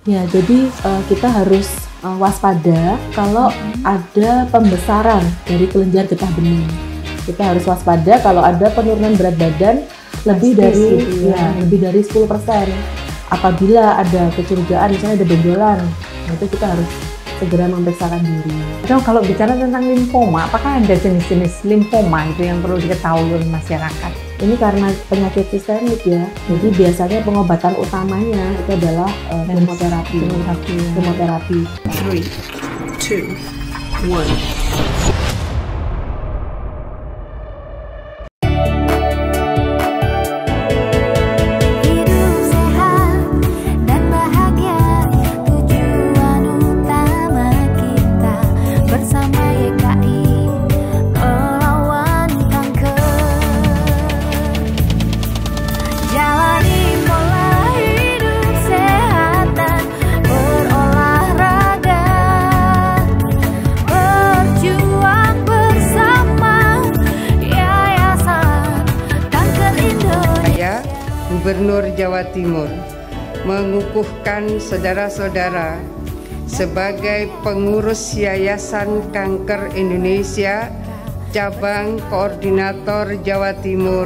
Ya, jadi kita harus waspada kalau ada pembesaran dari kelenjar getah bening. Kita harus waspada kalau ada penurunan berat badan lebih dari gitu ya. lebih dari 10%. Apabila ada kecurigaan, misalnya ada benjolan, itu kita harus segera memeriksakan diri. Dok, kalau bicara tentang limfoma, apakah ada jenis-jenis limfoma itu yang perlu diketahui oleh masyarakat? Ini karena penyakit sistemik ya, jadi biasanya pengobatan utamanya itu adalah kemoterapi. 3, 2, 1. Gubernur Jawa Timur mengukuhkan saudara-saudara sebagai pengurus Yayasan Kanker Indonesia Cabang Koordinator Jawa Timur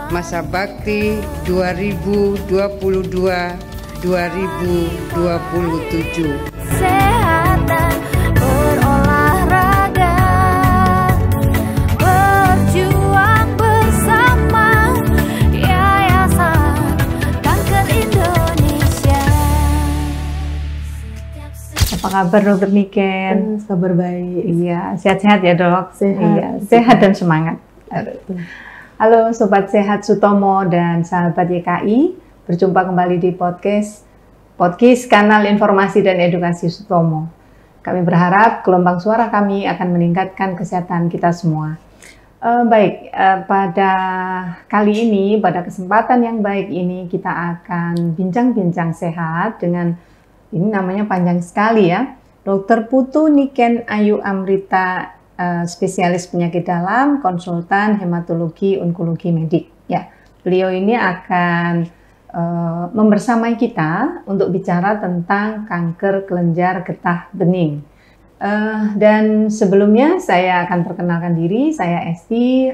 masa bakti 2022-2027. Apa kabar Dokter Niken? Kabar baik. Iya, sehat-sehat ya Dok? Sehat. Iya, sehat dan semangat. Halo Sobat Sehat Sutomo dan sahabat YKI, berjumpa kembali di podcast kanal informasi dan edukasi Sutomo. Kami berharap gelombang suara kami akan meningkatkan kesehatan kita semua. Pada kali ini, pada kesempatan yang baik ini, kita akan bincang-bincang sehat dengan, ini namanya panjang sekali ya, Dr. Putu Niken Ayu Amrita, spesialis penyakit dalam, konsultan hematologi onkologi medik. Ya, beliau ini akan membersamai kita untuk bicara tentang kanker kelenjar getah bening. Dan sebelumnya saya akan perkenalkan diri, saya Esti,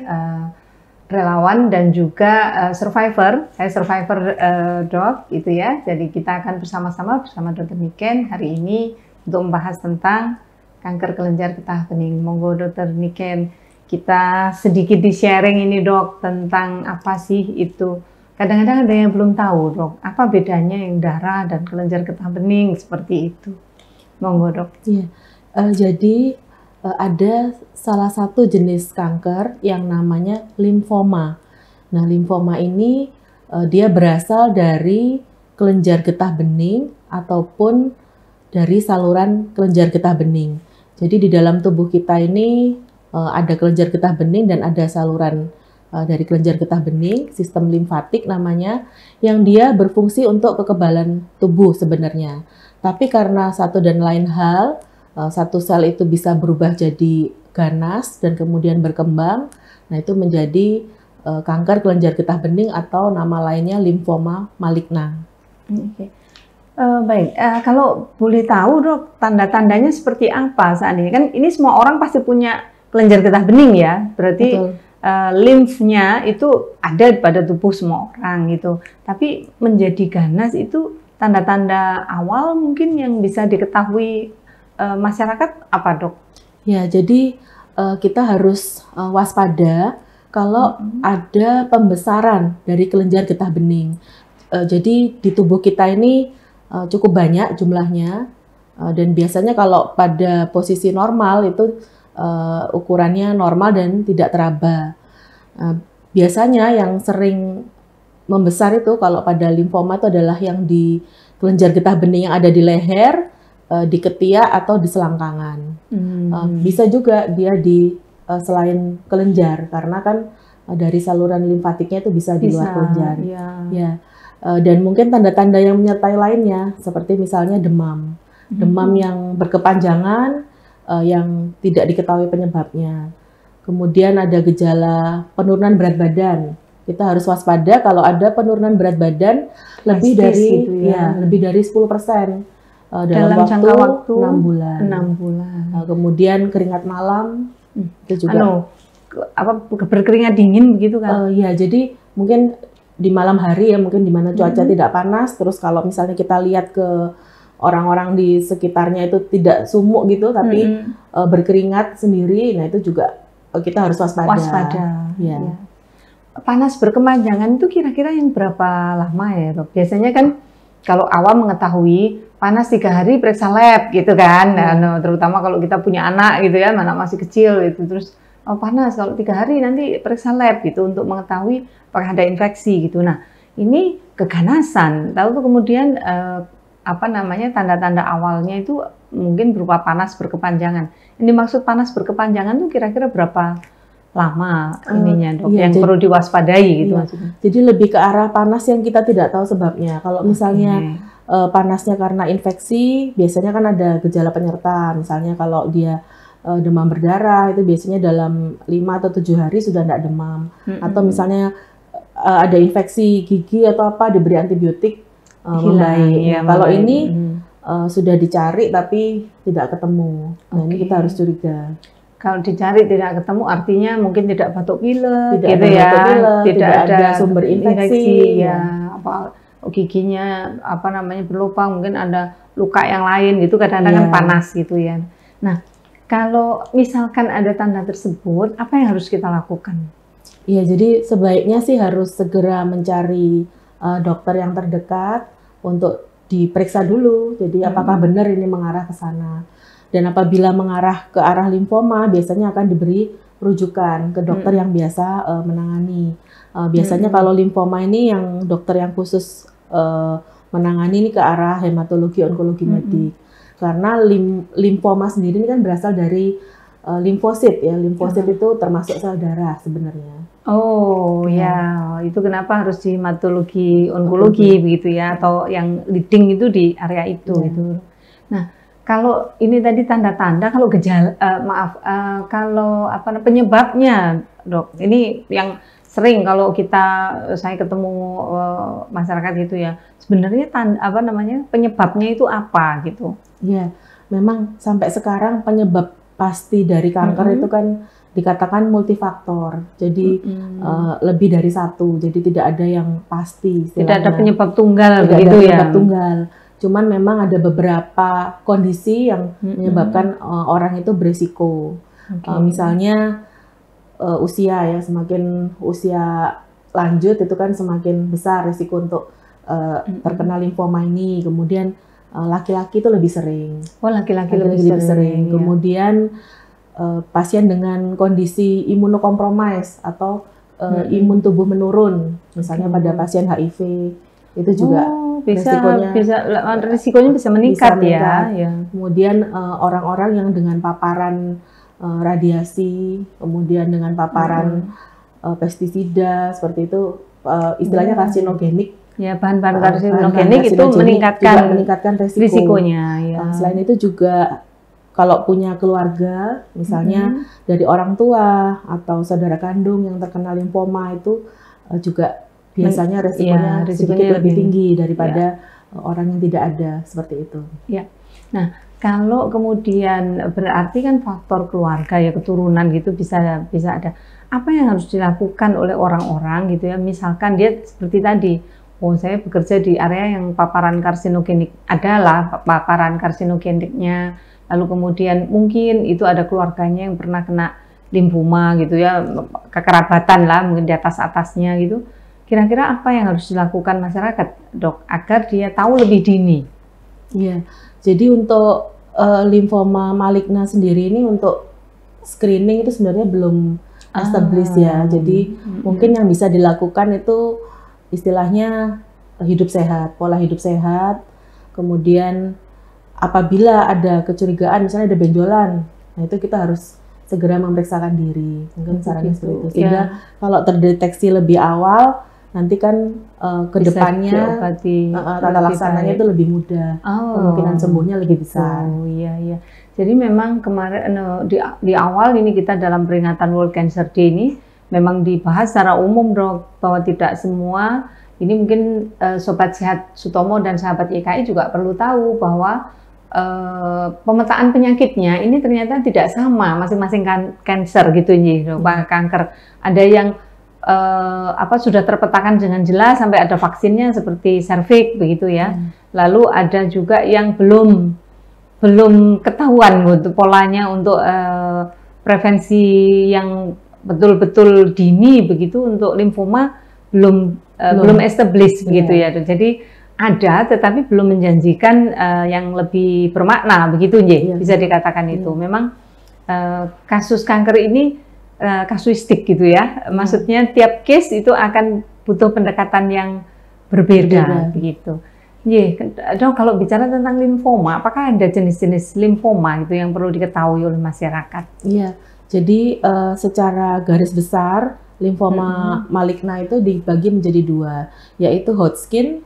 relawan dan juga survivor. Saya survivor dok, gitu ya. Jadi kita akan bersama-sama bersama Dr. Niken hari ini untuk membahas tentang kanker kelenjar getah bening. Monggo Dr. Niken, kita sedikit di-sharing ini dok tentang apa sih itu. Kadang-kadang ada yang belum tahu dok, apa bedanya yang darah dan kelenjar getah bening seperti itu. Monggo dok. Iya. Jadi ada salah satu jenis kanker yang namanya limfoma. Nah, limfoma ini dia berasal dari kelenjar getah bening ataupun dari saluran kelenjar getah bening. Jadi di dalam tubuh kita ini ada kelenjar getah bening dan ada saluran dari kelenjar getah bening, sistem limfatik namanya, yang dia berfungsi untuk kekebalan tubuh sebenarnya. Tapi karena satu dan lain hal, satu sel itu bisa berubah jadi ganas dan kemudian berkembang. Nah, itu menjadi kanker kelenjar getah bening atau nama lainnya limfoma maligna. Oke. Kalau boleh tahu dok, tanda-tandanya seperti apa saat ini? Kan ini semua orang pasti punya kelenjar getah bening ya, berarti limfnya itu ada pada tubuh semua orang gitu. Tapi menjadi ganas itu tanda-tanda awal mungkin yang bisa diketahui masyarakat apa dok? Ya, jadi kita harus waspada kalau ada pembesaran dari kelenjar getah bening. Jadi di tubuh kita ini cukup banyak jumlahnya, dan biasanya kalau pada posisi normal itu ukurannya normal dan tidak teraba. Biasanya yang sering membesar itu kalau pada limfoma itu adalah yang di kelenjar getah bening yang ada di leher, di ketiak atau di selangkangan. Bisa juga dia di selain kelenjar karena kan dari saluran limfatiknya itu bisa di luar kelenjar. Ya. Dan mungkin tanda-tanda yang menyertai lainnya seperti misalnya demam. Demam yang berkepanjangan yang tidak diketahui penyebabnya. Kemudian ada gejala penurunan berat badan. Kita harus waspada kalau ada penurunan berat badan lebih dari gitu ya. lebih dari 10%. dalam jangka waktu 6 bulan. 6 bulan. Kemudian keringat malam itu juga. Berkeringat dingin begitu kan? Ya, jadi mungkin di malam hari ya, mungkin di mana cuaca tidak panas. Terus kalau misalnya kita lihat ke orang-orang di sekitarnya itu tidak sumuk gitu, tapi berkeringat sendiri, nah itu juga kita harus waspada. Ya. Ya. Panas berkepanjangan itu kira-kira yang berapa lama ya, Dok? Biasanya kan kalau awam mengetahui panas 3 hari periksa lab gitu kan, nah, terutama kalau kita punya anak gitu ya, anak masih kecil gitu, terus panas kalau 3 hari nanti periksa lab gitu untuk mengetahui apakah ada infeksi gitu. Nah ini keganasan, tahu tuh kemudian tanda-tanda awalnya itu mungkin berupa panas berkepanjangan. Ini maksud panas berkepanjangan tuh kira-kira berapa lama ininya, Dok, yang perlu diwaspadai gitu maksudnya. Jadi lebih ke arah panas yang kita tidak tahu sebabnya. Kalau misalnya panasnya karena infeksi, biasanya kan ada gejala penyerta. Misalnya kalau dia demam berdarah, itu biasanya dalam 5 atau 7 hari sudah tidak demam. Atau misalnya ada infeksi gigi atau apa, diberi antibiotik, membaik. Ya, kalau ini sudah dicari tapi tidak ketemu, nah ini kita harus curiga. Kalau dicari tidak ketemu artinya mungkin tidak batuk pilek, tidak gitu ada ya, batuk pilek, tidak ada sumber infeksi, ya, giginya berlubang, mungkin ada luka yang lain gitu, kadang-kadang kan panas gitu ya. Nah kalau misalkan ada tanda tersebut, apa yang harus kita lakukan? Iya, jadi sebaiknya sih harus segera mencari dokter yang terdekat untuk diperiksa dulu. Jadi apakah benar ini mengarah ke sana. Dan apabila mengarah ke arah limfoma, biasanya akan diberi rujukan ke dokter yang biasa menangani. Biasanya kalau limfoma ini yang dokter yang khusus menangani ini ke arah hematologi onkologi medik. Karena limfoma sendiri ini kan berasal dari limfosit ya. Limfosit itu termasuk sel darah sebenarnya. Oh ya, itu kenapa harus di hematologi onkologi begitu ya, atau yang leading itu di area itu gitu. Nah, kalau ini tadi tanda-tanda, kalau gejala kalau penyebabnya, Dok, ini yang sering kalau saya ketemu masyarakat gitu ya, sebenarnya penyebabnya itu apa gitu? Ya, memang sampai sekarang penyebab pasti dari kanker itu kan dikatakan multifaktor, jadi lebih dari satu, jadi tidak ada yang pasti. Tidak ada penyebab tunggal, tidak ada penyebab tunggal. Cuman memang ada beberapa kondisi yang menyebabkan orang itu berisiko. Misalnya usia ya, semakin usia lanjut itu kan semakin besar risiko untuk terkena limfoma ini. Kemudian laki-laki itu lebih sering. Oh, laki-laki lebih sering. Ya. Kemudian pasien dengan kondisi imunokompromis atau imun tubuh menurun, misalnya pada pasien HIV itu juga risikonya bisa meningkat ya. Kemudian orang-orang yang dengan paparan radiasi, kemudian dengan paparan pestisida seperti itu, istilahnya karsinogenik. Ya, bahan-bahan karsinogenik itu meningkatkan risikonya. Selain itu juga kalau punya keluarga, misalnya dari orang tua atau saudara kandung yang terkena limfoma itu juga biasanya resikonya sedikit lebih tinggi daripada orang yang tidak ada, seperti itu. Ya. Nah, kalau kemudian berarti kan faktor keluarga ya, keturunan gitu bisa ada. Apa yang harus dilakukan oleh orang-orang gitu ya? Misalkan dia seperti tadi, saya bekerja di area yang paparan karsinogenik, adalah paparan karsinogeniknya, lalu kemudian mungkin itu ada keluarganya yang pernah kena limfoma gitu ya, kekerabatan lah mungkin di atasnya gitu. Kira-kira apa yang harus dilakukan masyarakat, Dok, agar dia tahu lebih dini? Iya, jadi untuk limfoma maligna sendiri ini untuk screening itu sebenarnya belum established ya. Jadi mungkin yang bisa dilakukan itu istilahnya hidup sehat, pola hidup sehat. Kemudian apabila ada kecurigaan, misalnya ada benjolan, nah itu kita harus segera memeriksakan diri. Mungkin sarannya seperti itu. Sehingga kalau terdeteksi lebih awal, nanti kan kedepannya tata laksananya itu lebih mudah, kemungkinan sembuhnya lebih besar. Oh iya. Jadi memang kemarin di awal ini kita dalam peringatan World Cancer Day ini memang dibahas secara umum, Dok, bahwa tidak semua ini, mungkin Sobat Sehat Sutomo dan sahabat YKI juga perlu tahu bahwa pemetaan penyakitnya ini ternyata tidak sama masing-masing kanker gitu ya, kanker. Ada yang sudah terpetakan dengan jelas sampai ada vaksinnya seperti serviks begitu ya. Lalu ada juga yang belum ketahuan gitu polanya untuk prevensi yang betul-betul dini begitu. Untuk limfoma belum established begitu ya. Jadi ada tetapi belum menjanjikan yang lebih bermakna begitu bisa dikatakan itu. Memang kasus kanker ini kasuistik gitu ya, maksudnya tiap case itu akan butuh pendekatan yang berbeda begitu. Dok, kalau bicara tentang limfoma, apakah ada jenis-jenis limfoma gitu yang perlu diketahui oleh masyarakat? Iya, jadi secara garis besar limfoma maligna itu dibagi menjadi dua, yaitu Hodgkin,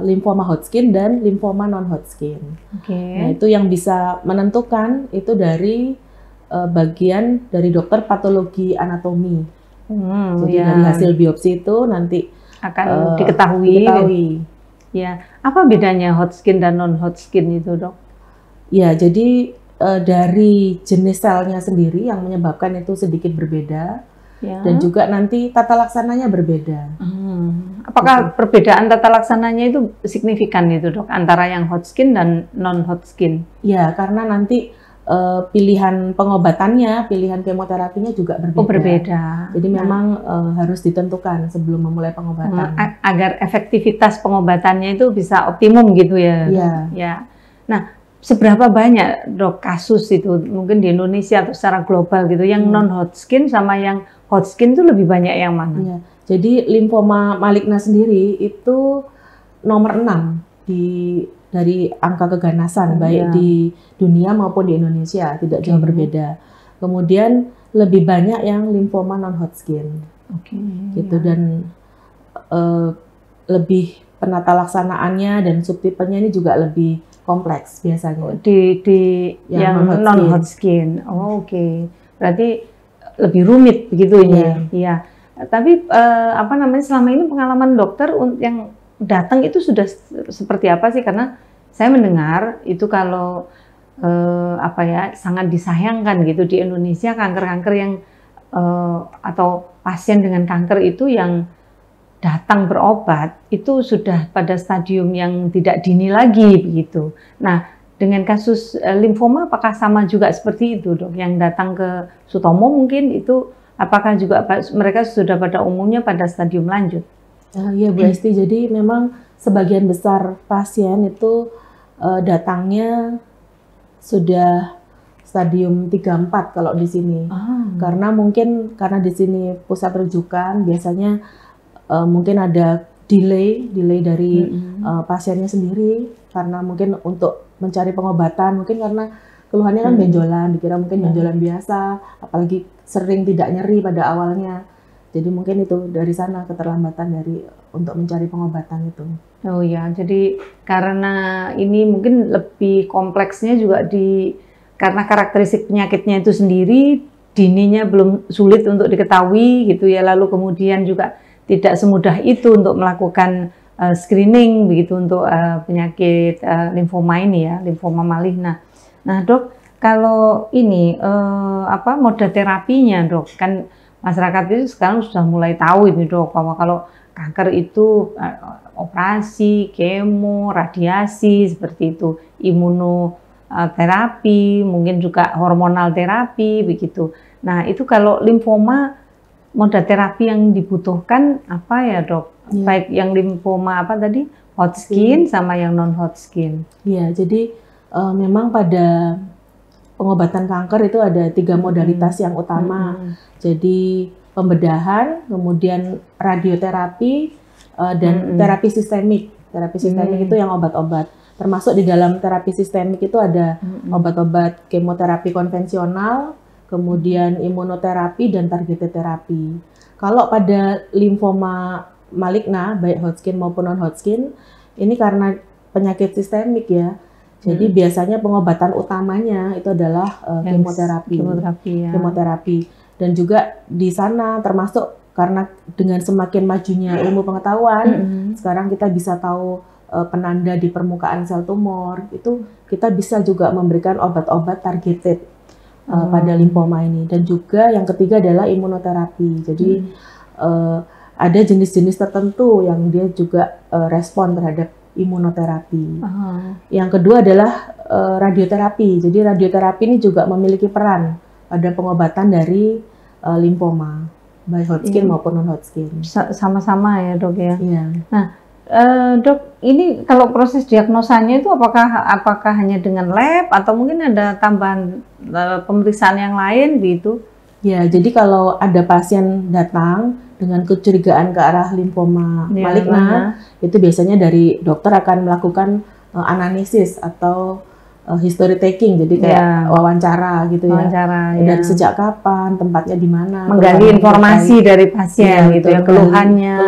limfoma Hodgkin dan limfoma non Hodgkin. Nah, itu yang bisa menentukan itu dari bagian dari dokter patologi anatomi. Jadi dari hasil biopsi itu nanti akan diketahui. Ya, apa bedanya Hodgkin dan non Hodgkin itu, Dok? Ya, jadi dari jenis selnya sendiri yang menyebabkan itu sedikit berbeda, dan juga nanti tata laksananya berbeda. Apakah perbedaan tata laksananya itu signifikan itu, Dok, antara yang Hodgkin dan non Hodgkin? Ya, karena nanti pilihan pengobatannya, pilihan kemoterapinya juga berbeda. Berbeda. Jadi memang harus ditentukan sebelum memulai pengobatan. Agar efektivitas pengobatannya itu bisa optimum gitu ya. Ya. Nah, seberapa banyak, Dok, kasus itu mungkin di Indonesia atau secara global gitu yang non Hodgkin sama yang Hodgkin itu lebih banyak yang mana? Jadi limfoma maligna sendiri itu nomor 6 dari angka keganasan, baik di dunia maupun di Indonesia, tidak jauh berbeda. Kemudian lebih banyak yang limfoma non Hodgkin, gitu. Dan lebih penata laksanaannya dan subtipenya ini juga lebih kompleks biasanya. Di yang non Hodgkin, berarti lebih rumit begitu ya. Iya. Tapi selama ini pengalaman dokter yang datang itu sudah seperti apa sih? Karena saya mendengar itu kalau sangat disayangkan gitu di Indonesia, kanker-kanker yang atau pasien dengan kanker itu yang datang berobat itu sudah pada stadium yang tidak dini lagi begitu. Nah, dengan kasus limfoma apakah sama juga seperti itu, Dok? Yang datang ke Sutomo mungkin itu apakah juga mereka sudah pada umumnya pada stadium lanjut? Ya Bu Esti, jadi memang sebagian besar pasien itu datangnya sudah stadium 3-4 kalau di sini. Karena di sini pusat rujukan biasanya mungkin ada delay dari pasiennya sendiri, karena mungkin untuk mencari pengobatan, mungkin karena keluhannya kan benjolan, dikira mungkin benjolan biasa, apalagi sering tidak nyeri pada awalnya. Jadi mungkin itu dari sana keterlambatan untuk mencari pengobatan itu. Oh ya, jadi karena ini mungkin lebih kompleksnya juga karena karakteristik penyakitnya itu sendiri, dininya belum sulit untuk diketahui gitu ya, lalu kemudian juga tidak semudah itu untuk melakukan screening begitu untuk penyakit limfoma ini ya, limfoma maligna. Nah, Dok, kalau ini moda terapinya, Dok, kan masyarakat itu sekarang sudah mulai tahu ini, Dok, bahwa kalau kanker itu operasi, kemo, radiasi seperti itu, imunoterapi, mungkin juga hormonal terapi begitu. Nah, itu kalau limfoma moda terapi yang dibutuhkan apa ya, Dok? Baik yang limfoma Hodgkin sama yang non Hodgkin. Iya, jadi memang pada pengobatan kanker itu ada 3 modalitas yang utama. Jadi pembedahan, kemudian radioterapi, dan terapi sistemik. Terapi sistemik itu yang obat-obat. Termasuk di dalam terapi sistemik itu ada obat-obat kemoterapi konvensional, kemudian imunoterapi dan targeted terapi. Kalau pada limfoma maligna, baik Hodgkin maupun non Hodgkin, ini karena penyakit sistemik ya. Jadi biasanya pengobatan utamanya itu adalah kemoterapi. Dan juga di sana termasuk karena dengan semakin majunya ilmu pengetahuan, sekarang kita bisa tahu penanda di permukaan sel tumor, itu kita bisa juga memberikan obat-obat targeted pada limfoma ini. Dan juga yang ketiga adalah imunoterapi. Jadi ada jenis-jenis tertentu yang dia juga respon terhadap imunoterapi. Yang kedua adalah radioterapi. Jadi radioterapi ini juga memiliki peran pada pengobatan dari limfoma, baik Hodgkin maupun non-Hodgkin. Sama-sama ya dok ya. Iya. Nah dok, ini kalau proses diagnosanya itu apakah hanya dengan lab atau mungkin ada tambahan pemeriksaan yang lain gitu? Ya, jadi kalau ada pasien datang dengan kecurigaan ke arah limfoma maligna, itu biasanya dari dokter akan melakukan analisis atau history taking, jadi kayak wawancara gitu ya. Dari sejak kapan, tempatnya di mana, menggali informasi dari pasien gitu ya, keluhannya,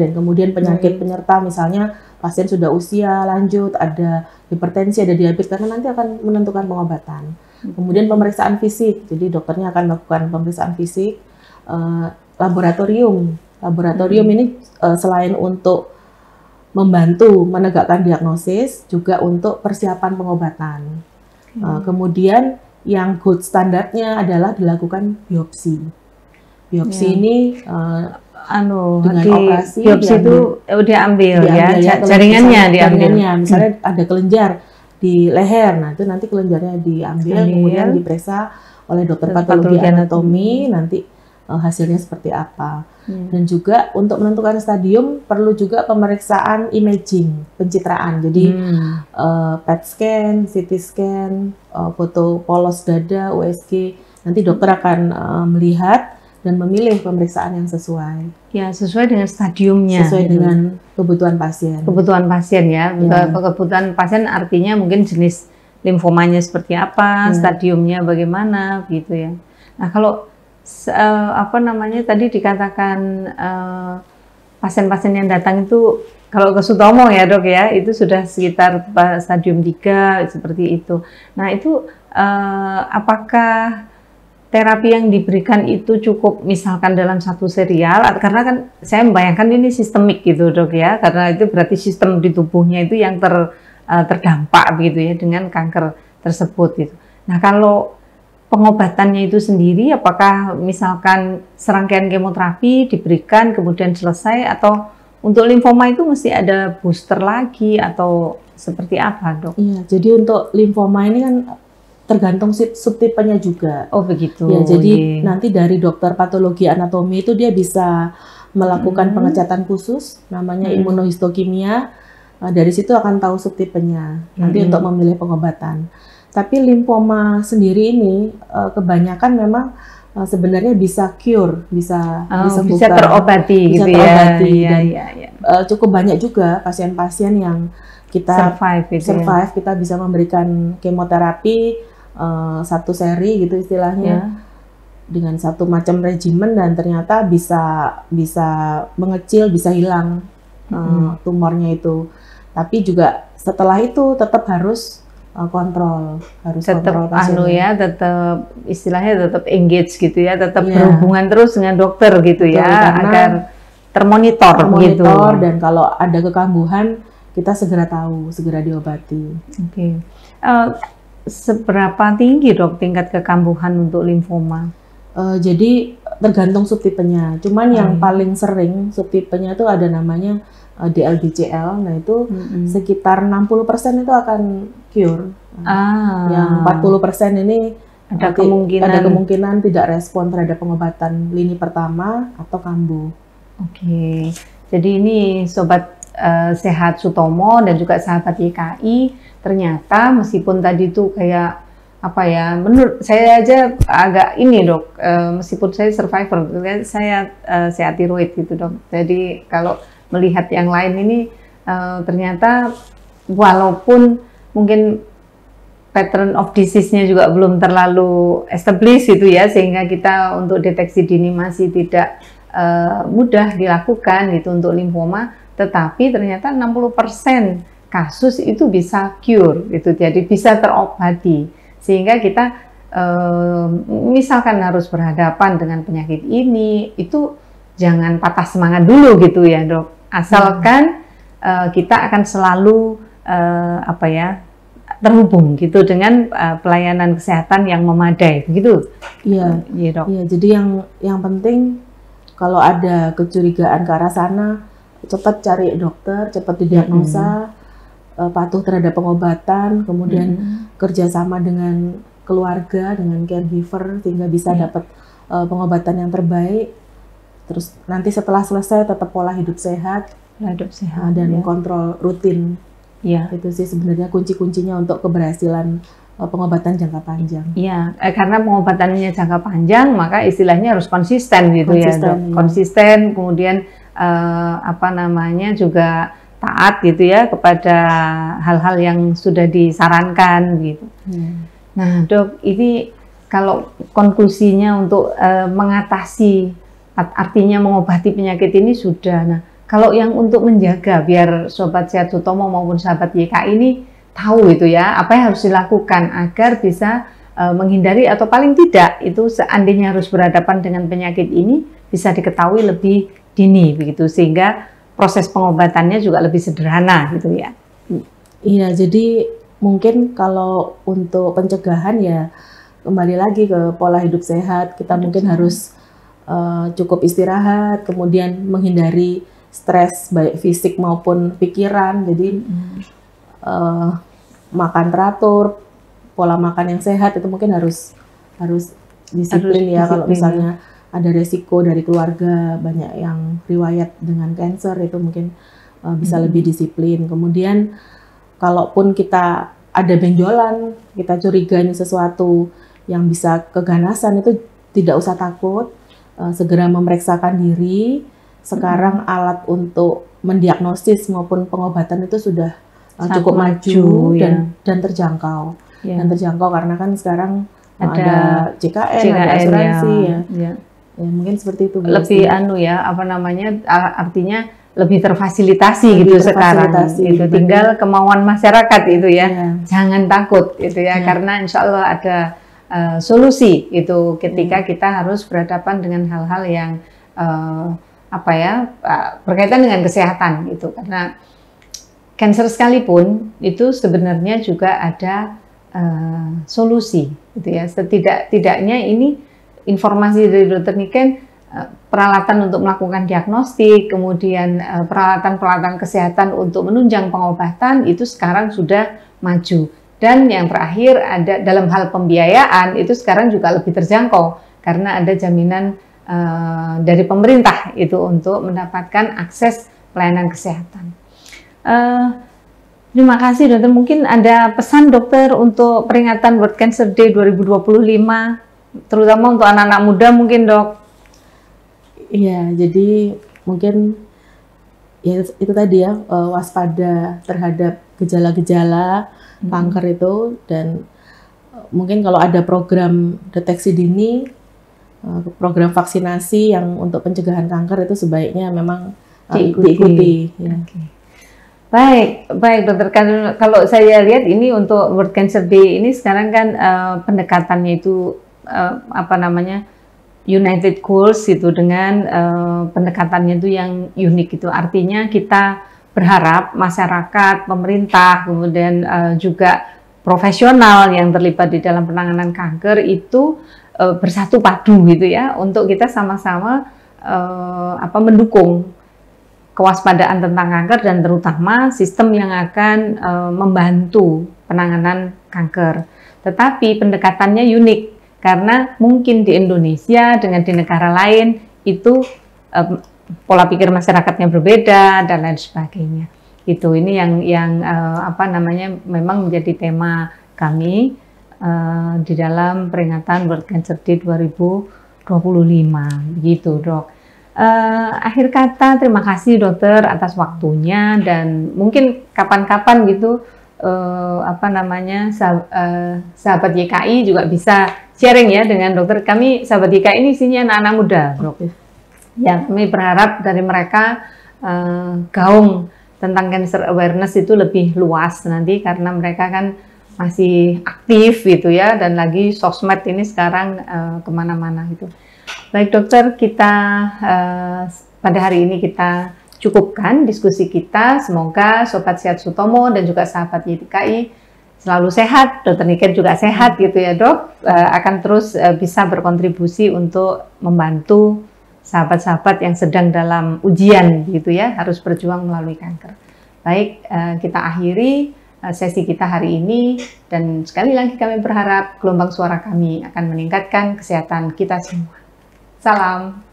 dan kemudian penyakit penyerta, misalnya pasien sudah usia lanjut, ada hipertensi, ada diabetes, karena nanti akan menentukan pengobatan. Kemudian pemeriksaan fisik, jadi dokternya akan melakukan pemeriksaan fisik. Laboratorium ini selain untuk membantu menegakkan diagnosis, juga untuk persiapan pengobatan. Kemudian yang gold standarnya adalah dilakukan biopsi. Biopsi ini dengan operasi biopsi itu diambil ya, jaringannya diambil. Misalnya ada kelenjar di leher, nah itu nanti kelenjarnya diambil, kemudian diperiksa oleh dokter patologi anatomi, nanti hasilnya seperti apa. Dan juga untuk menentukan stadium perlu juga pemeriksaan imaging, pencitraan. Jadi PET scan, CT scan, foto polos dada, USG. Nanti dokter akan melihat dan memilih pemeriksaan yang sesuai. Ya, sesuai dengan stadiumnya. Sesuai dengan kebutuhan pasien. Kebutuhan pasien ya. Kebutuhan pasien artinya mungkin jenis limfomanya seperti apa, stadiumnya bagaimana gitu ya. Nah, kalau tadi dikatakan pasien-pasien yang datang itu kalau ke Sutomo ya dok ya, itu sudah sekitar stadium 3 seperti itu. Nah itu apakah terapi yang diberikan itu cukup misalkan dalam satu serial, karena kan saya membayangkan ini sistemik gitu dok ya, karena itu berarti sistem di tubuhnya itu yang terdampak begitu ya dengan kanker tersebut gitu. Nah kalau pengobatannya itu sendiri, apakah misalkan serangkaian kemoterapi diberikan kemudian selesai, atau untuk limfoma itu mesti ada booster lagi atau seperti apa dok? Iya, jadi untuk limfoma ini kan tergantung subtipenya juga. Oh begitu. Ya, jadi nanti dari dokter patologi anatomi itu dia bisa melakukan pengecatan khusus, namanya imunohistokimia. Dari situ akan tahu subtipenya, nanti untuk memilih pengobatan. Tapi limfoma sendiri ini kebanyakan memang sebenarnya bisa cure, bisa terobati gitu ya. Cukup banyak juga pasien-pasien yang kita survive, kita bisa memberikan kemoterapi satu seri gitu istilahnya, dengan satu macam regimen, dan ternyata bisa mengecil, bisa hilang tumornya itu. Tapi juga setelah itu tetap harus kontrol pasiennya. Tetap istilahnya tetap engage gitu ya, tetap berhubungan terus dengan dokter gitu. Betul, ya, agar termonitor gitu. Dan kalau ada kekambuhan kita segera tahu, segera diobati. Oke. Seberapa tinggi dok tingkat kekambuhan untuk limfoma? Jadi tergantung subtipenya. Cuman yang paling sering subtipenya itu ada namanya DLBCL, nah itu sekitar 60% itu akan cure. Yang 40% ini ada kemungkinan tidak respon terhadap pengobatan lini pertama atau kambuh. Oke, jadi ini sobat sehat Sutomo dan juga sahabat YKI, ternyata meskipun tadi itu kayak apa ya, menurut saya aja agak ini dok, meskipun saya survivor, saya sehat tiroid gitu dok. Jadi kalau melihat yang lain ini ternyata walaupun mungkin pattern of disease-nya juga belum terlalu established gitu ya, sehingga kita untuk deteksi dini masih tidak mudah dilakukan gitu untuk limfoma, tetapi ternyata 60% kasus itu bisa cure gitu, jadi bisa terobati, sehingga kita misalkan harus berhadapan dengan penyakit ini, itu jangan patah semangat dulu gitu ya dok. Asalkan kita akan selalu terhubung gitu dengan pelayanan kesehatan yang memadai, begitu? Iya, Dok. Iya. Jadi yang penting kalau ada kecurigaan ke arah sana, cepat cari dokter, cepat didiagnosa, patuh terhadap pengobatan, kemudian kerjasama dengan keluarga, dengan caregiver sehingga bisa dapat pengobatan yang terbaik. Terus nanti setelah selesai tetap pola hidup sehat, dan kontrol rutin. Ya. Itu sih sebenarnya kunci-kuncinya untuk keberhasilan pengobatan jangka panjang. Iya, karena pengobatannya jangka panjang, maka istilahnya harus konsisten gitu ya, Dok. Iya. Konsisten, kemudian juga taat gitu ya kepada hal-hal yang sudah disarankan gitu. Nah, Dok, ini kalau konklusinya untuk mengatasi, artinya mengobati penyakit ini sudah. Nah, kalau yang untuk menjaga biar Sobat Sehat Sutomo maupun sahabat YKI ini tahu itu ya, apa yang harus dilakukan agar bisa menghindari atau paling tidak itu seandainya harus berhadapan dengan penyakit ini bisa diketahui lebih dini begitu, sehingga proses pengobatannya juga lebih sederhana gitu ya. Iya, jadi mungkin kalau untuk pencegahan ya kembali lagi ke pola hidup sehat, kita mungkin harus cukup istirahat, kemudian menghindari stres baik fisik maupun pikiran. Jadi makan teratur, pola makan yang sehat itu mungkin harus disiplin ya. Kalau misalnya ada resiko dari keluarga banyak yang riwayat dengan kanker, itu mungkin bisa lebih disiplin. Kemudian kalaupun kita ada benjolan, kita curiga ini sesuatu yang bisa keganasan, itu tidak usah takut, segera memeriksakan diri. Sekarang alat untuk mendiagnosis maupun pengobatan itu sudah cukup maju dan terjangkau. Dan terjangkau karena kan sekarang ada JKN, ada asuransi ya. Ya, mungkin seperti itu. Lebih artinya lebih terfasilitasi gitu sekarang. Itu tinggal kemauan masyarakat itu ya. Jangan takut itu ya, karena insya Allah ada solusi itu ketika kita harus berhadapan dengan hal-hal yang berkaitan dengan kesehatan gitu. Karena kanker sekalipun itu sebenarnya juga ada solusi gitu ya. Setidaknya ini informasi dari Dr. Niken, peralatan untuk melakukan diagnostik, kemudian peralatan-peralatan kesehatan untuk menunjang pengobatan itu sekarang sudah maju. Dan yang terakhir ada dalam hal pembiayaan itu sekarang juga lebih terjangkau karena ada jaminan dari pemerintah itu untuk mendapatkan akses pelayanan kesehatan. Terima kasih dokter. Mungkin ada pesan dokter untuk peringatan World Cancer Day 2025, terutama untuk anak-anak muda mungkin, Dok. Iya, jadi mungkin ya itu tadi ya, waspada terhadap gejala-gejala kanker itu, dan mungkin kalau ada program deteksi dini, program vaksinasi yang untuk pencegahan kanker itu sebaiknya memang diikuti. Ya. Baik dokter. Kalau saya lihat ini untuk World Cancer Day ini sekarang kan pendekatannya itu United Goals itu dengan pendekatannya itu yang unik itu. Artinya kita berharap masyarakat, pemerintah, kemudian juga profesional yang terlibat di dalam penanganan kanker itu bersatu padu gitu ya, untuk kita sama-sama mendukung kewaspadaan tentang kanker dan terutama sistem yang akan membantu penanganan kanker. Tetapi pendekatannya unik karena mungkin di Indonesia dengan di negara lain itu pola pikir masyarakatnya berbeda dan lain sebagainya. Itu ini yang memang menjadi tema kami di dalam peringatan World Cancer Day 2025, begitu Dok. Akhir kata terima kasih dokter atas waktunya, dan mungkin kapan-kapan gitu sahabat YKI juga bisa sharing ya dengan dokter. Kami sahabat YKI ini isinya anak-anak muda, Dok. Ya, kami berharap dari mereka gaung tentang cancer awareness itu lebih luas nanti, karena mereka kan masih aktif gitu ya, dan lagi sosmed ini sekarang kemana-mana gitu. Baik dokter, kita pada hari ini kita cukupkan diskusi kita. Semoga Sobat Sehat Sutomo dan juga sahabat YDKI selalu sehat, Dokter Niken juga sehat gitu ya Dok, akan terus bisa berkontribusi untuk membantu sahabat-sahabat yang sedang dalam ujian gitu ya, harus berjuang melalui kanker. Baik, kita akhiri sesi kita hari ini, dan sekali lagi kami berharap gelombang suara kami akan meningkatkan kesehatan kita semua. Salam.